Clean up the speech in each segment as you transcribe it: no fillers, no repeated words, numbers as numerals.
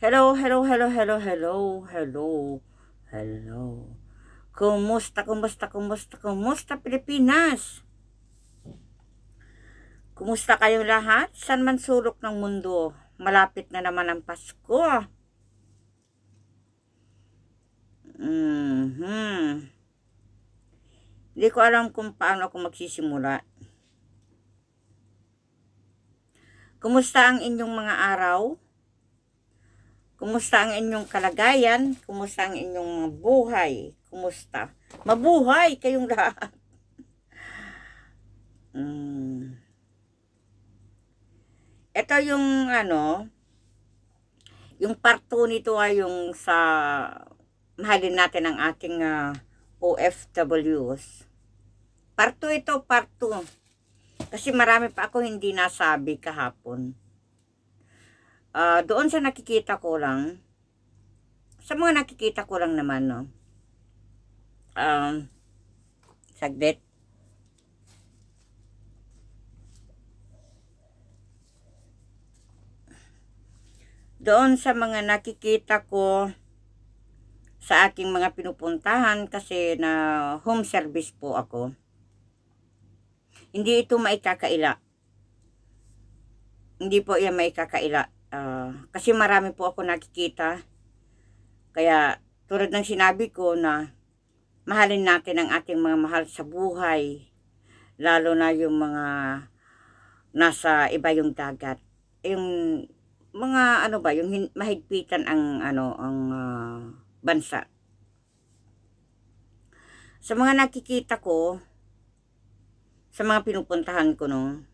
Hello, hello, hello, hello, hello, hello, hello. Kumusta Pilipinas? Kumusta kayong lahat? San man sulok ng mundo? Malapit na naman ang Pasko. Mhm. Hindi ko alam kung paano ako magsisimula. Kumusta ang inyong mga araw? Kumusta ang inyong kalagayan? Kumusta ang inyong mga buhay? Kumusta? Mabuhay kayong lahat. Mm. Ito yung yung part 2 nito ay yung sa mahalin natin ang ating OFWs. Part 2 ito, part 2. Kasi marami pa ako hindi nasabi kahapon. Doon sa nakikita ko lang, sa mga nakikita ko lang naman, no? Saglit. Doon sa mga nakikita ko sa aking mga pinupuntahan kasi na home service po ako. Hindi ito maikakaila. Hindi po yan maikakaila. Kasi marami po ako nakikita. Kaya tulad ng sinabi ko na mahalin natin ang ating mga mahal sa buhay. Lalo na yung mga nasa iba yung dagat. Yung mga yung mahigpitan ang bansa. Sa mga nakikita ko, sa mga pinupuntahan ko, no,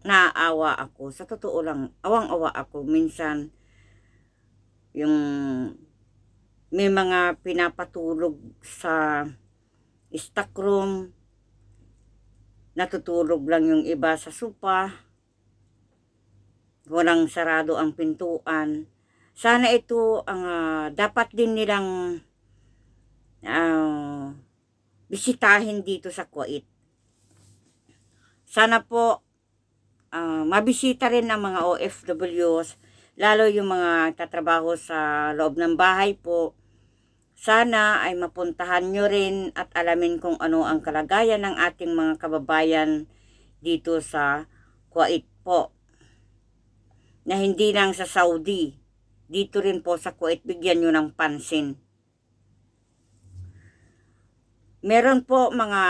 naaawa ako. Sa totoo lang, awang-awa ako. Minsan, yung may mga pinapatulog sa stock room, natutulog lang yung iba sa sopa, walang sarado ang pintuan. Sana ito ang dapat din nilang bisitahin dito sa Kuwait. Sana po mabisita rin ng mga OFWs, lalo yung mga tatrabaho sa loob ng bahay po. Sana ay mapuntahan nyo rin at alamin kung ano ang kalagayan ng ating mga kababayan dito sa Kuwait po. Na hindi lang sa Saudi, dito rin po sa Kuwait, bigyan nyo ng pansin. Meron po mga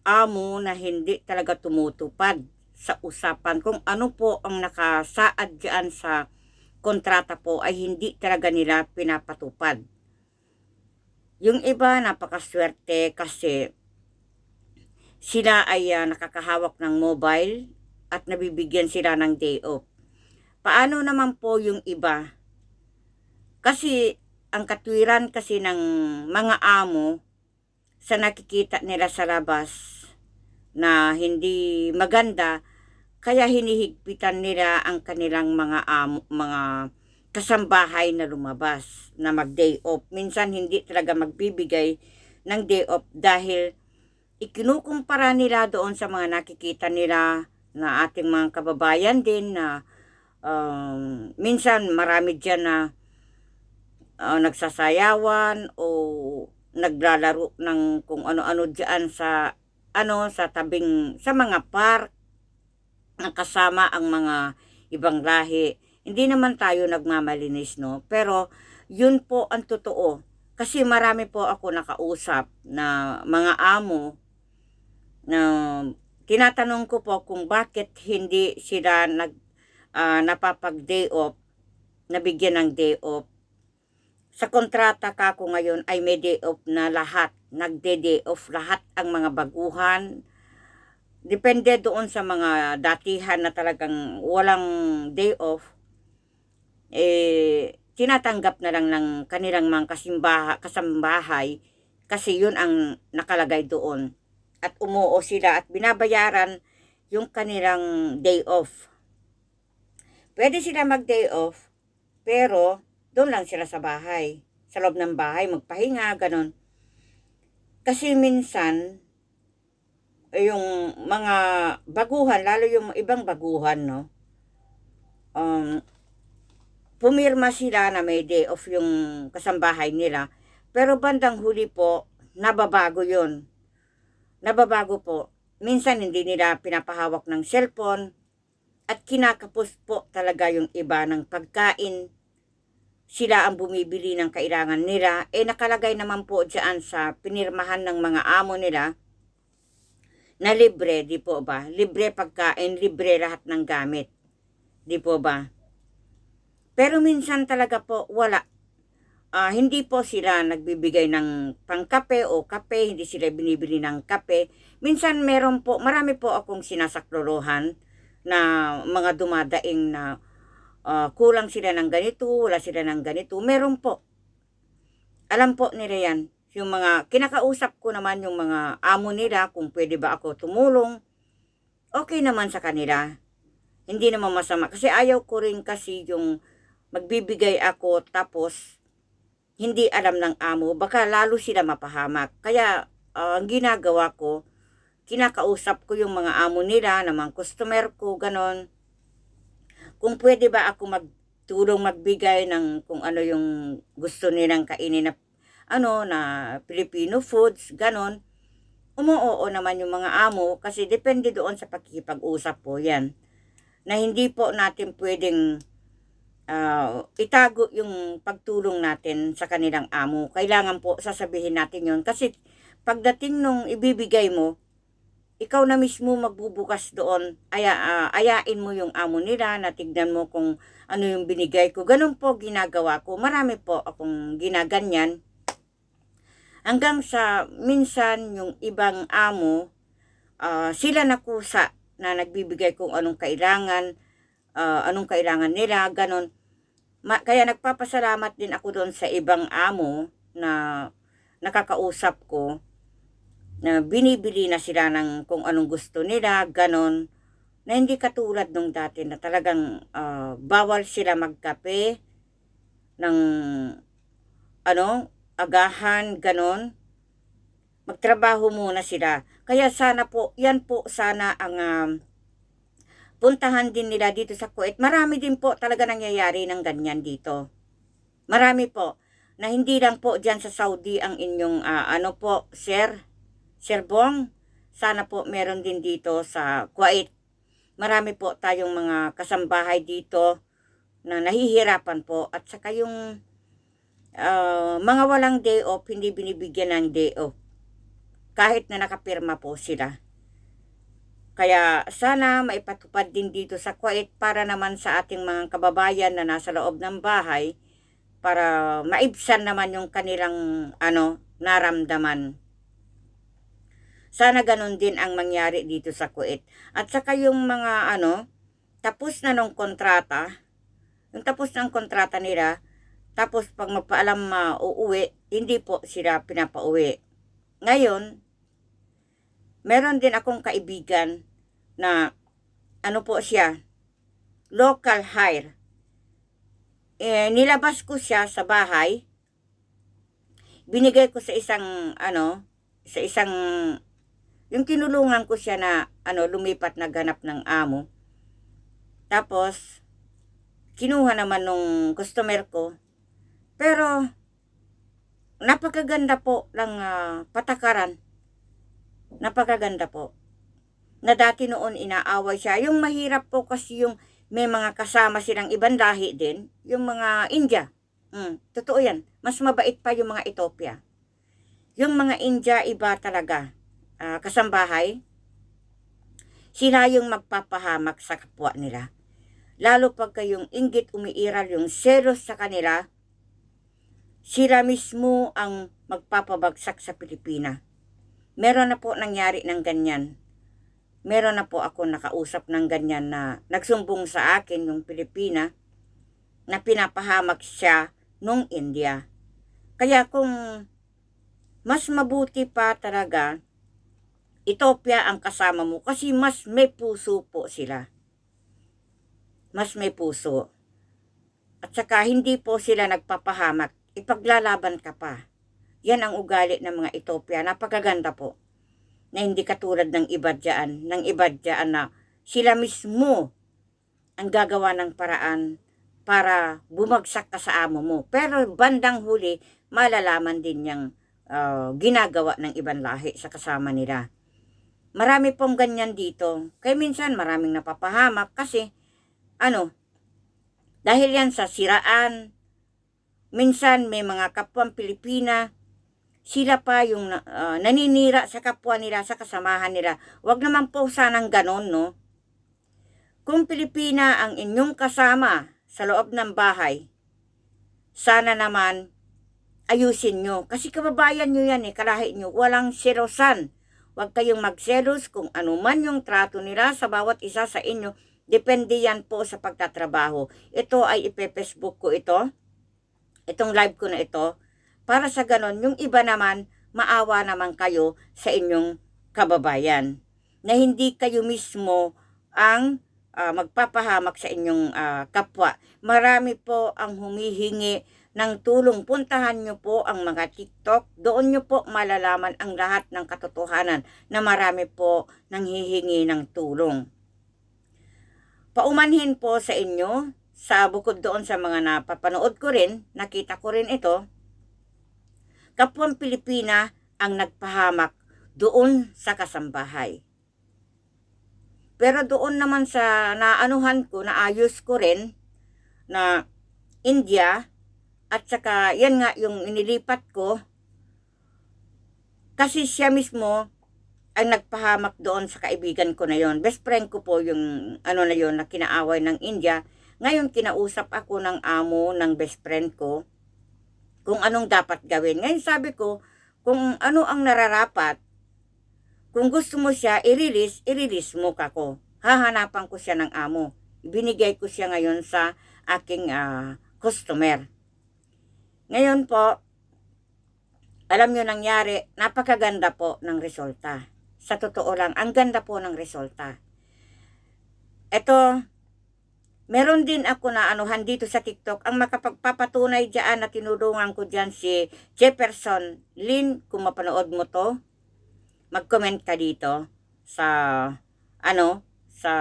amo na hindi talaga tumutupad sa usapan. Kung ano po ang nakasaad dyan sa kontrata po ay hindi talaga nila pinapatupad. Yung iba napakaswerte kasi sila ay nakakahawak ng mobile at nabibigyan sila ng day off. Paano naman po yung iba? Kasi ang katwiran kasi ng mga amo sa nakikita nila sa labas na hindi maganda, kaya hinihigpitan nila ang kanilang mga kasambahay na lumabas na mag-day off. Minsan hindi talaga magbibigay ng day off dahil ikinukumpara nila doon sa mga nakikita nila na ating mga kababayan din na minsan marami dyan na nagsasayawan o naglalaro ng kung ano-ano dyan sa sa tabing sa mga park na kasama ang mga ibang lahi. Hindi naman tayo nagmamalinis, no? Pero yun po ang totoo. Kasi marami po ako nakausap na mga amo na tinatanong ko po kung bakit hindi sila napapag-day off, nabigyan ng day off. Sa kontrata ka ko ngayon ay may day off na lahat. Nagde-day off lahat ang mga baguhan. Depende doon sa mga datihan na talagang walang day off. Tinatanggap na lang ng kanilang mga kasambahay kasi yun ang nakalagay doon. At umuo sila at binabayaran yung kanilang day off. Pwede sila mag-day off, pero doon lang sila sa bahay. Sa loob ng bahay, magpahinga, ganun. Kasi minsan, yung mga baguhan, lalo yung ibang baguhan, no? pumirma sila na may day off yung kasambahay nila. Pero bandang huli po, nababago yun. Nababago po. Minsan hindi nila pinapahawak ng cellphone at kinakapos po talaga yung iba ng pagkain. Sila ang bumibili ng kailangan nila. Nakalagay naman po dyan sa pinirmahan ng mga amo nila na libre, di po ba? Libre pagkain, libre lahat ng gamit. Di po ba? Pero minsan talaga po wala. Hindi po sila nagbibigay ng pangkape o kape, hindi sila binibili ng kape. Minsan meron po, marami po akong sinasaklolohan na mga dumadaing na kulang sila ng ganito, wala sila ng ganito. Meron po. Alam po nila yan. Yung mga kinakausap ko naman yung mga amo nila kung pwede ba ako tumulong. Okay naman sa kanila. Hindi naman masama. Kasi ayaw ko rin kasi yung magbibigay ako tapos hindi alam ng amo. Baka lalo sila mapahamak. Kaya ang ginagawa ko, kinakausap ko yung mga amo nila, namang customer ko, ganon. Kung pwede ba ako magtulong magbigay ng kung ano yung gusto nilang kainin na Filipino foods, ganon. Umuoo naman yung mga amo kasi depende doon sa pakikipag-usap po yan. Na hindi po natin pwedeng itago yung pagtulong natin sa kanilang amo. Kailangan po sasabihin natin yun. Kasi pagdating nung ibibigay mo, ikaw na mismo magbubukas doon. Ayain mo yung amo nila na tignan mo kung ano yung binigay ko. Ganun po ginagawa ko. Marami po akong ginaganyan. Hanggang sa minsan yung ibang amo, sila nakusa na nagbibigay kung anong kailangan nila, ganon. Kaya nagpapasalamat din ako doon sa ibang amo na nakakausap ko na binibili na sila ng kung anong gusto nila, ganon. Na hindi katulad nung dati na talagang bawal sila magkape ng agahan, ganon. Magtrabaho muna sila. Kaya sana po, yan po sana ang puntahan din nila dito sa Kuwait. Marami din po talaga nangyayari ng ganyan dito. Marami po. Na hindi lang po dyan sa Saudi ang inyong Sir Bong. Sana po meron din dito sa Kuwait. Marami po tayong mga kasambahay dito na nahihirapan po. At saka yung mga walang day off, hindi binibigyan ng day off. Kahit na nakapirma po sila. Kaya sana maipatupad din dito sa Kuwait para naman sa ating mga kababayan na nasa loob ng bahay para maibsan naman yung kanilang naramdaman. Sana ganun din ang mangyari dito sa Kuwait. At saka yung mga tapos na ng kontrata, yung tapos ng kontrata nila, tapos pag magpaalam uuwi, hindi po sila pinapauwi. Ngayon, meron din akong kaibigan na po siya, local hire. Nilabas ko siya sa bahay. Binigay ko sa isang yung kinulungan ko siya na lumipat na ganap ng amo. Tapos kinuha naman nung customer ko. Pero napakaganda po ng patakaran. Napakaganda po. Na dati noon inaaway siya. Yung mahirap po kasi yung may mga kasama silang ibang lahi din. Yung mga India. Totoo yan. Mas mabait pa yung mga Ethiopia. Yung mga India iba talaga. Kasambahay. Sila yung magpapahamak sa kapwa nila. Lalo pagka yung inggit umiiral, yung selos sa kanila, sila mismo ang magpapabagsak sa Pilipinas. Meron na po nangyari ng ganyan. Meron na po ako nakausap ng ganyan na nagsumbong sa akin yung Pilipina na pinapahamak siya nung India. Kaya kung mas mabuti pa talaga, Ethiopia ang kasama mo kasi mas may puso po sila. Mas may puso. At saka hindi po sila nagpapahamak. Ipaglalaban ka pa. Yan ang ugali ng mga Ethiopia. Napakaganda po. Na hindi katulad ng iba dyan. Ng iba dyan na sila mismo ang gagawa ng paraan para bumagsak ka sa amo mo. Pero bandang huli, malalaman din niyang ginagawa ng ibang lahi sa kasama nila. Marami pong ganyan dito. Kaya minsan maraming napapahamak kasi dahil yan sa siraan. Minsan may mga kapwang Pilipina, sila pa yung naninira sa kapwa nila, sa kasamahan nila. Huwag naman po sanang ganon, no? Kung Pilipina ang inyong kasama sa loob ng bahay, sana naman ayusin nyo. Kasi kababayan nyo yan kalahi nyo. Walang selosan. Huwag kayong magselos kung ano man yung trato nila sa bawat isa sa inyo. Depende yan po sa pagtatrabaho. Ito ay ipe-Facebook ko ito. Itong live ko na ito. Para sa ganon, yung iba naman, maawa naman kayo sa inyong kababayan. Na hindi kayo mismo ang magpapahamak sa inyong kapwa. Marami po ang humihingi ng tulong. Puntahan nyo po ang mga TikTok. Doon nyo po malalaman ang lahat ng katotohanan na marami po nanghihingi ng tulong. Paumanhin po sa inyo, sa bukod doon sa mga napapanood ko rin, nakita ko rin ito, kapwang Pilipina ang nagpahamak doon sa kasambahay. Pero doon naman sa naanuhan ko, naayos ko rin na India, at saka yan nga yung inilipat ko, kasi siya mismo ang nagpahamak doon sa kaibigan ko na yon. Best friend ko po yung na yon na kinaaway ng India. Ngayon kinausap ako ng amo ng best friend ko kung anong dapat gawin. Ngayon sabi ko, kung ano ang nararapat, kung gusto mo siya i-release mo kako. Hahanapan ko siya ng amo. Ibinigay ko siya ngayon sa aking customer. Ngayon po, alam nyo nangyari, napakaganda po ng resulta. Sa totoo lang, ang ganda po ng resulta. Ito, meron din ako na anuhan dito sa TikTok. Ang makapagpapatunay dyan na tinulungan ko dyan si Jefferson Lin. Kung mapanood mo to, mag-comment ka dito sa sa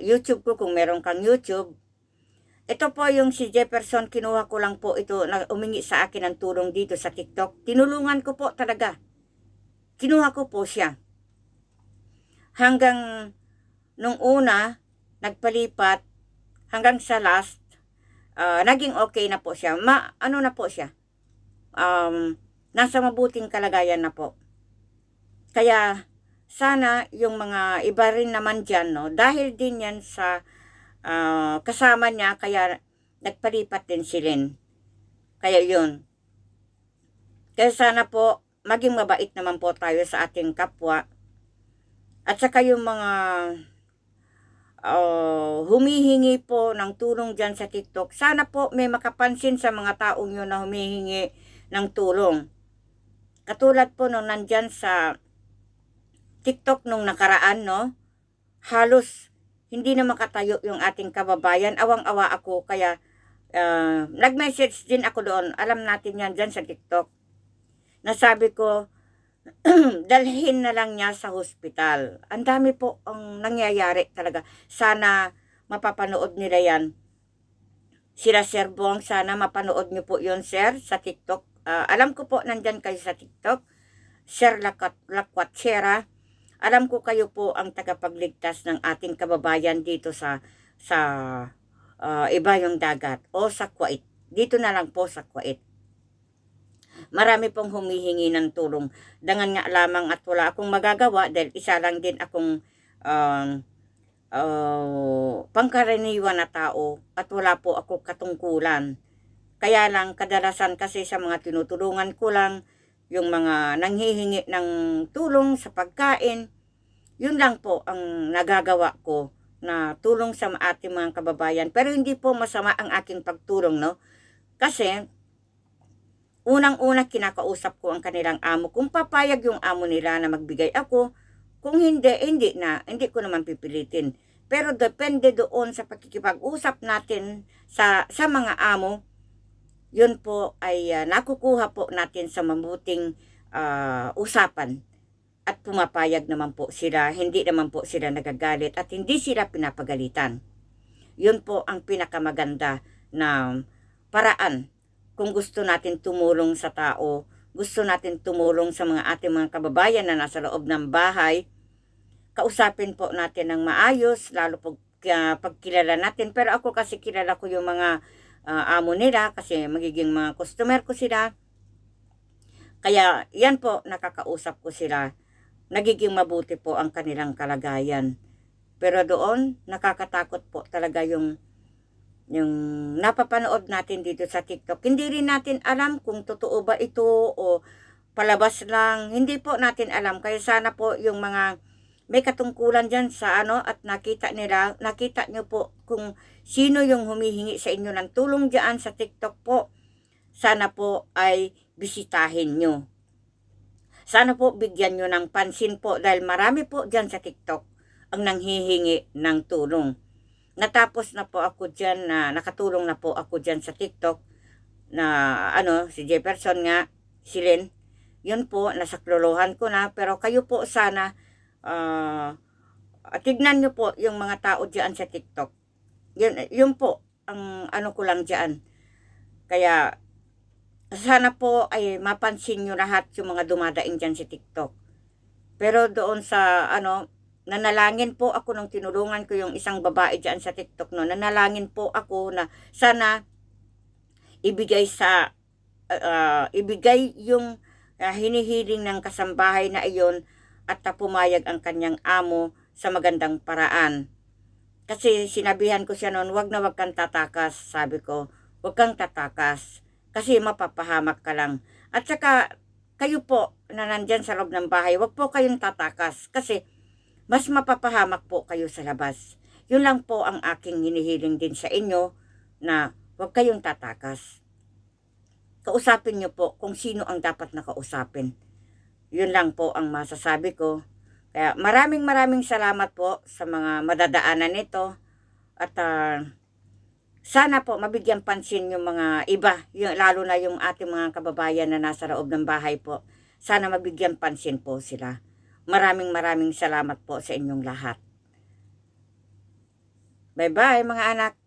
YouTube ko kung meron kang YouTube. Ito po yung si Jefferson, kinuha ko lang po ito na umingi sa akin ng tulong dito sa TikTok. Tinulungan ko po talaga. Kinuha ko po siya. Hanggang nung una, nagpalipat, hanggang sa last, naging okay na po siya. Na po siya. Nasa mabuting kalagayan na po. Kaya, sana yung mga iba rin naman dyan, no, dahil din yan sa kasama niya, kaya nagpalipat din silin. Kaya yun. Kaya sana po, maging mabait naman po tayo sa ating kapwa. At saka yung mga humihingi po ng tulong dyan sa TikTok, sana po may makapansin sa mga taong yun na humihingi ng tulong. Katulad po nung nandyan sa TikTok nung nakaraan, no, halos hindi na makatayo yung ating kababayan. Awang-awa ako, kaya nag-message din ako doon. Alam natin yan dyan sa TikTok. Nasabi ko, dalhin na lang niya sa hospital. Ang dami po ang nangyayari talaga. Sana mapapanood nila yan. Sila Sir Bong, sana mapanood niyo po yun, sir, sa TikTok. Alam ko po nandyan kayo sa TikTok. Sir Lakwatsera. Alam ko kayo po ang tagapagligtas ng ating kababayan dito sa Ibayong Dagat o sa Kuwait. Dito na lang po sa Kuwait. Marami pong humihingi ng tulong. Dangan nga lamang at wala akong magagawa dahil isa lang din akong pangkaraniwan na tao at wala po ako katungkulan. Kaya lang kadalasan kasi sa mga tinutulungan ko lang, yung mga nanghihingi ng tulong sa pagkain, yun lang po ang nagagawa ko na tulong sa ating mga kababayan. Pero hindi po masama ang aking pagtulong, no? Kasi, unang-una kinakausap ko ang kanilang amo. Kung papayag yung amo nila na magbigay ako, kung hindi, hindi ko naman pipilitin. Pero depende doon sa pakikipag-usap natin sa mga amo, yun po ay nakukuha po natin sa mabuting usapan at pumapayag naman po sila, hindi naman po sila nagagalit at hindi sila pinapagalitan. Yun po ang pinakamaganda na paraan kung gusto natin tumulong sa tao, gusto natin tumulong sa mga ating mga kababayan na nasa loob ng bahay. Kausapin po natin ng maayos, lalo pag kilala natin. Pero ako kasi kilala ko yung mga amo nila kasi magiging mga customer ko sila. Kaya yan po, nakakausap ko sila. Nagiging mabuti po ang kanilang kalagayan. Pero doon, nakakatakot po talaga yung napapanood natin dito sa TikTok. Hindi rin natin alam kung totoo ba ito o palabas lang. Hindi po natin alam. Kaya sana po yung mga may katungkulan dyan sa at nakita nyo po kung sino yung humihingi sa inyo ng tulong dyan sa TikTok po. Sana po ay bisitahin nyo. Sana po bigyan nyo ng pansin po dahil marami po dyan sa TikTok ang nanghihingi ng tulong. Natapos na po ako dyan, nakatulong na po ako dyan sa TikTok na si Jefferson nga, si Len. Yun po, nasaklolohan ko na. Pero kayo po sana, tignan nyo po yung mga tao dyan sa TikTok. Yun po, ang ko lang dyan. Kaya, sana po ay mapansin nyo lahat yung mga dumadaing dyan sa TikTok. Pero doon sa, nanalangin po ako nung tinulungan ko yung isang babae dyan sa TikTok. No? Nanalangin po ako na sana ibigay yung hinihiling ng kasambahay na iyon at pumayag ang kanyang amo sa magandang paraan. Kasi sinabihan ko siya noon, wag na wag kang tatakas. Sabi ko, wag kang tatakas. Kasi mapapahamak ka lang. At saka, kayo po na nandyan sa loob ng bahay, wag po kayong tatakas. Kasi, mas mapapahamak po kayo sa labas. Yun lang po ang aking hinihiling din sa inyo na wag kayong tatakas. Kausapin nyo po kung sino ang dapat na kausapin. Yun lang po ang masasabi ko. Kaya maraming salamat po sa mga madadaanan nito. At sana po mabigyan pansin yung mga iba, lalo na yung ating mga kababayan na nasa loob ng bahay po. Sana mabigyan pansin po sila. Maraming salamat po sa inyong lahat. Bye-bye mga anak.